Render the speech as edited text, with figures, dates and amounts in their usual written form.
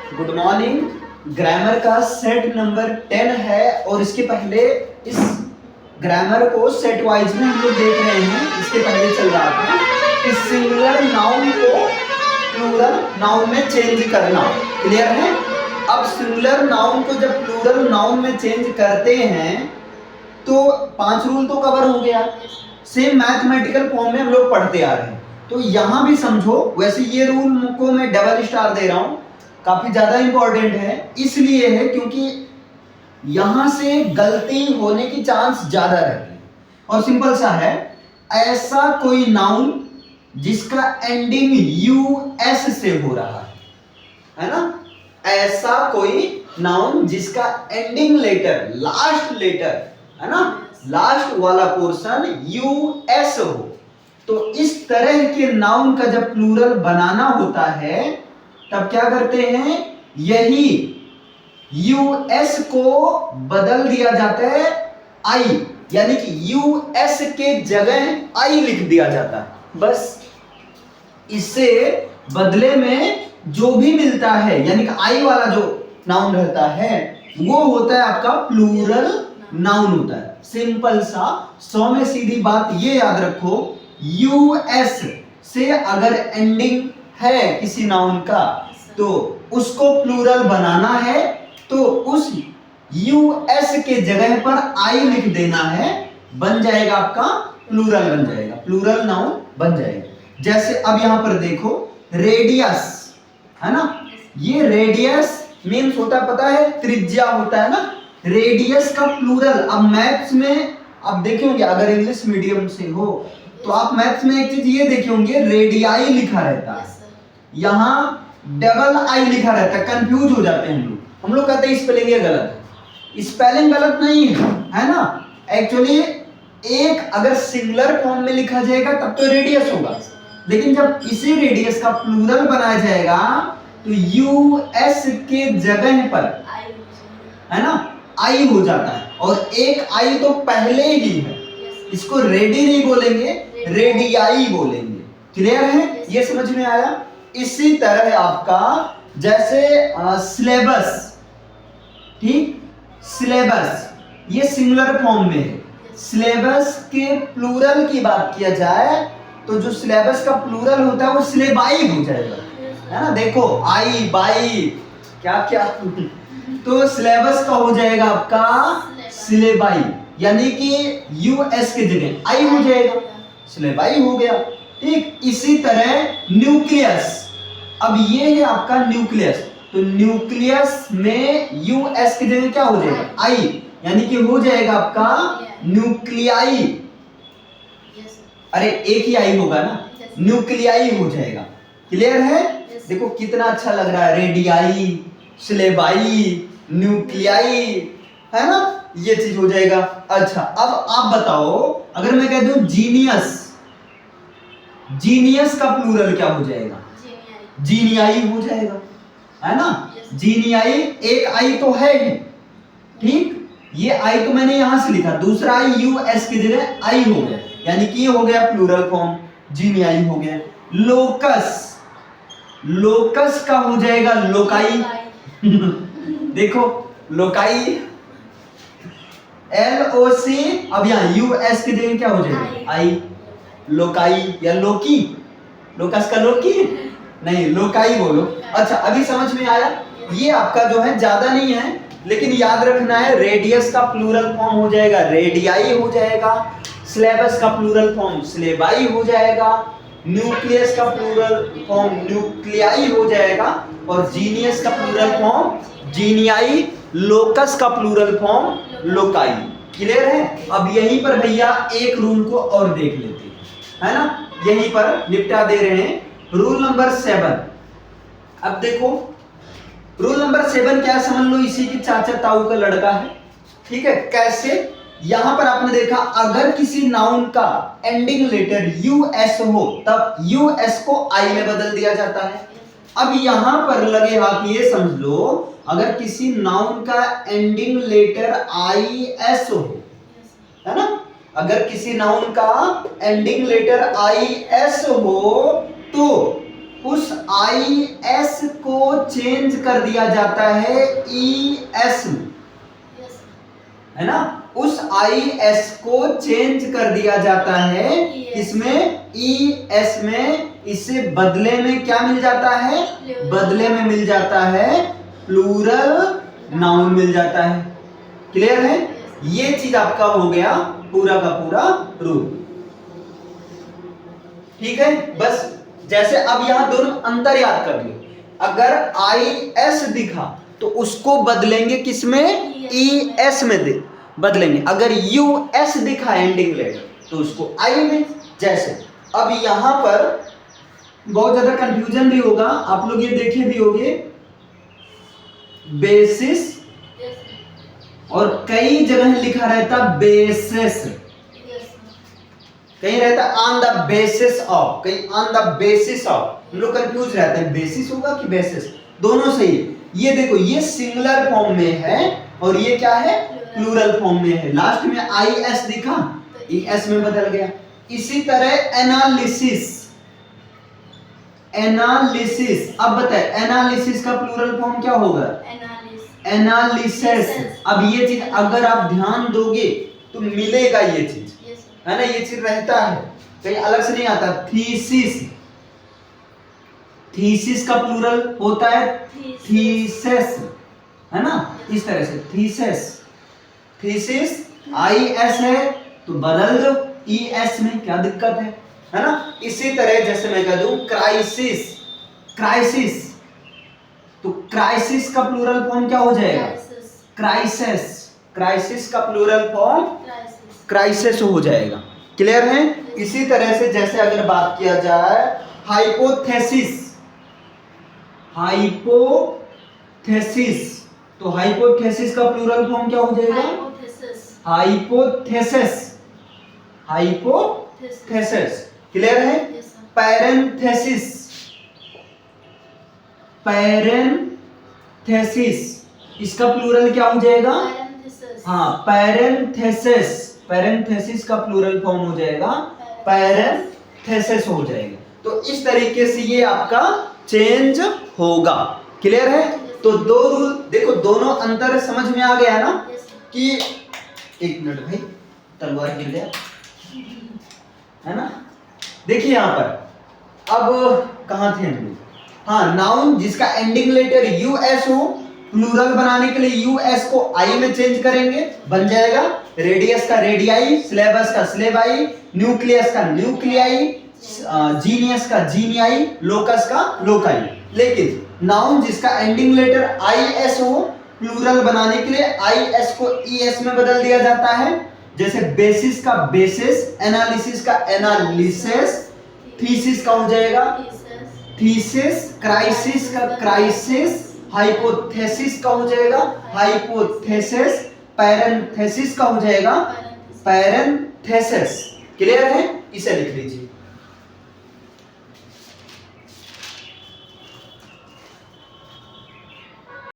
Good morning. Grammar का set number 10 है और इसके पहले इस ग्रामर को सेट वाइज में हम लोग देख रहे हैं। इसके पहले चल रहा था कि सिंगुलर नाउन को प्लूरल नाउन में चेंज करना। क्लियर है? अब सिंगुलर नाउन को जब प्लूरल नाउन में चेंज करते हैं तो 5 रूल तो कवर हो गया। सेम मैथमेटिकल फॉर्म में हम लोग पढ़ते आ रहे हैं, तो यहां भी समझो। वैसे ये रूल को मैं डबल स्टार दे रहा हूं, काफी ज्यादा इंपॉर्टेंट है। इसलिए है क्योंकि यहां से गलती होने की चांस ज्यादा रहती है। और सिंपल सा है, ऐसा कोई नाउन जिसका एंडिंग यूएस से हो रहा है ना? ऐसा कोई नाउन जिसका एंडिंग लेटर, लास्ट लेटर है ना, लास्ट वाला पोर्शन यूएस हो, तो इस तरह के नाउन का जब प्लूरल बनाना होता है तब क्या करते हैं, यही यूएस को बदल दिया जाता है आई, यानी कि यूएस के जगह आई लिख दिया जाता है। बस इससे बदले में जो भी मिलता है, यानी कि आई वाला जो नाउन रहता है वो होता है आपका प्लूरल नाउन होता है। सिंपल सा 100 में सीधी बात ये याद रखो, यूएस से अगर एंडिंग है किसी नाउन का तो उसको प्लूरल बनाना है, तो उस यूएस के जगह पर आई लिख देना है, बन जाएगा आपका प्लूरल, बन जाएगा प्लूरल नाउन बन जाएगा। जैसे अब यहां पर देखो, रेडियस है ना, ये रेडियस मीन्स होता है, पता है, त्रिज्या होता है ना। रेडियस का प्लूरल अब मैथ्स में आप देखे होंगे, अगर इंग्लिश मीडियम से हो तो आप मैथ्स में एक चीज ये देखे होंगे, रेडियाई लिखा रहता है, यहां डबल आई लिखा रहता है। कंफ्यूज हो जाते हैं हम लोग कहते हैं स्पेलिंग ये गलत है। स्पेलिंग गलत नहीं है ना, एक्चुअली एक अगर सिंगुलर फॉर्म में लिखा जाएगा तब तो रेडियस होगा, लेकिन जब इसी रेडियस का प्लूरल बनाया जाएगा तो यूएस के जगह पर है ना आई हो जाता है, और एक आई तो पहले ही है, इसको रेडी नहीं बोलेंगे, रेडियाई बोलेंगे। क्लियर है? ये समझ में आया? इसी तरह आपका जैसे सिलेबस, ठीक, सिलेबस ये सिंगुलर फॉर्म में है। सिलेबस के प्लूरल की बात किया जाए तो जो सिलेबस का प्लूरल होता है वो सिलेबाई हो जाएगा, है ना। देखो आई बाई क्या क्या तो सिलेबस का हो जाएगा आपका सिलेबाई, यानी कि यूएस के जगह आई हो जाएगा, सिलेबाई हो गया। ठीक इसी तरह न्यूक्लियस, अब ये है आपका न्यूक्लियस, तो न्यूक्लियस में यूएस की जगह क्या हो जाएगा, आई, यानी कि हो जाएगा आपका न्यूक्लियाई। अरे एक ही आई होगा ना, न्यूक्लियाई हो जाएगा। क्लियर है? देखो कितना अच्छा लग रहा है, रेडियाई, सिलेबाई, न्यूक्लियाई, है ना, ये चीज हो जाएगा। अच्छा अब आप बताओ, अगर मैं कह दूं जीनियस, जीनियस का प्लूरल क्या हो जाएगा, जीनियाई हो जाएगा, है ना। जीनियाई, एक आई तो है ही, ठीक, ये आई तो मैंने यहां से लिखा, दूसरा आई यूएस की जगह आई हो गया, यानी कि ये हो गया प्लूरल फॉर्म, जीनियाई हो गया। लोकस, लोकस का हो जाएगा लोकाई देखो लोकाई, LOC, अब यहां यूएस की जगह क्या हो जाएगा, आई, लोकाई या लोकी, लोकस का लोकी नहीं, लोकाई बोलो। अच्छा अभी समझ में आया? ये आपका जो है ज्यादा नहीं है, लेकिन याद रखना है, रेडियस का प्लूरल फॉर्म हो जाएगा रेडियाई हो जाएगा, सिलेबस का प्लूरल फॉर्म सिलेबाई हो जाएगा, न्यूक्लियस का प्लूरल फॉर्म न्यूक्लियाई हो जाएगा, और जीनियस का प्लूरल फॉर्म जीनियाई, लोकस का प्लूरल फॉर्म लोकाई। क्लियर है? अब यहीं पर भैया एक रूल को और देख लेते हैं, है ना, यहीं पर निपटा दे रहे हैं। रूल नंबर 7, अब देखो रूल नंबर 7 क्या समझ लो, इसी की चाचा ताऊ का लड़का है। ठीक है, कैसे? यहां पर आपने देखा, अगर किसी नाउन का एंडिंग लेटर यूएस हो तब यूएस को आई में बदल दिया जाता है। अब यहां पर लगे हाथ ये समझ लो, अगर किसी नाउन का एंडिंग लेटर IS हो, है ना, अगर किसी नाउन का एंडिंग लेटर IS हो तो उस आई एस को चेंज कर दिया जाता है ई एस में, है ना। उस आई एस को चेंज कर दिया जाता है किसमें, ई एस में। इसे बदले में क्या मिल जाता है, बदले में मिल जाता है प्लूरल नाउन मिल जाता है। क्लियर है, ये चीज आपका हो गया पूरा का पूरा रूल। ठीक है, बस जैसे अब यहां दोनों अंतर याद कर लो। अगर आई एस दिखा तो उसको बदलेंगे किसमें, ई एस में दे बदलेंगे। अगर यू एस दिखा एंडिंग लेटर तो उसको आई में। जैसे अब यहां पर बहुत ज्यादा कंफ्यूजन भी होगा, आप लोग ये देखे भी होंगे बेसिस, और कई जगह लिखा रहता बेसिस, कहीं रहता ऑन द बेसिस ऑफ, कहीं ऑन द बेसिस ऑफ। हम लोग कंफ्यूज रहते हैं बेसिस होगा कि बेसिस, दोनों सही है। ये देखो ये सिंगुलर फॉर्म में है और ये क्या है, प्लूरल फॉर्म में है। लास्ट में आई एस दिखा, ई एस में बदल गया। इसी तरह एनालिसिस, एनालिसिस, अब बताए एनालिसिस का प्लूरल फॉर्म क्या होगा, एनालिसिस। अब ये चीज अगर आप ध्यान दोगे तो मिलेगा ये चीज, है ना, ये चीज रहता है, कहीं अलग से नहीं आता। थीसिस, थीसिस का प्लूरल होता है थीसेस, है ना, इस तरह से थीसेस, थीसिस आई एस है तो बदल दो ई एस में, क्या दिक्कत है ना। इसी तरह जैसे मैं कह दूं क्राइसिस, क्राइसिस, तो क्राइसिस का प्लूरल फॉर्म क्या हो जाएगा, क्राइसिस, क्राइसिस का प्लूरल फॉर्म क्राइसिस हो जाएगा। क्लियर है। इसी तरह से जैसे अगर बात किया जाए हाइपोथेसिस, हाइपोथेसिस, तो हाइपोथेसिस का प्लूरल फॉर्म क्या हो जाएगा, हाइपोथेसिस, हाइपोथेसिस। क्लियर है। पैरेंथेसिस, पैरेंथेसिस, इसका प्लूरल क्या हो जाएगा, हाँ पैरेंथेसिस, पैरेंथेसिस का प्लूरल फॉर्म हो जाएगा पैरेंथेसिस हो जाएगा। तो इस तरीके से ये आपका चेंज होगा। क्लियर है। तो दो रूल देखो, दोनों अंतर समझ में आ गया ना कि, एक मिनट भाई तलवार गिर गया, है ना। देखिए यहां पर अब कहां थे हम लोग, हाँ नाउन जिसका एंडिंग लेटर यू एस हो, प्लूरल बनाने के लिए यू एस को आई में चेंज करेंगे, बन जाएगा रेडियस का रेडियाई, सिलेबस का सिलेबाई, न्यूक्लियस का न्यूक्लियाई, जीनियस का जीनियाई, लोकस का लोकाई। लेकिन नाउन जिसका एंडिंग लेटर आई एस हो, प्लूरल बनाने के लिए आई एस को ई एस में बदल दिया जाता है। जैसे बेसिस का बेसिस, एनालिसिस का एनालिसिस, थीसिस का हो जाएगा थीसिस, क्राइसिस का क्राइसिस, हाइपोथेसिस का हो जाएगा हाइपोथेसिस, पैरेंथेसिस का हो जाएगा पैरेंथेसिस। क्लियर है, इसे लिख लीजिए।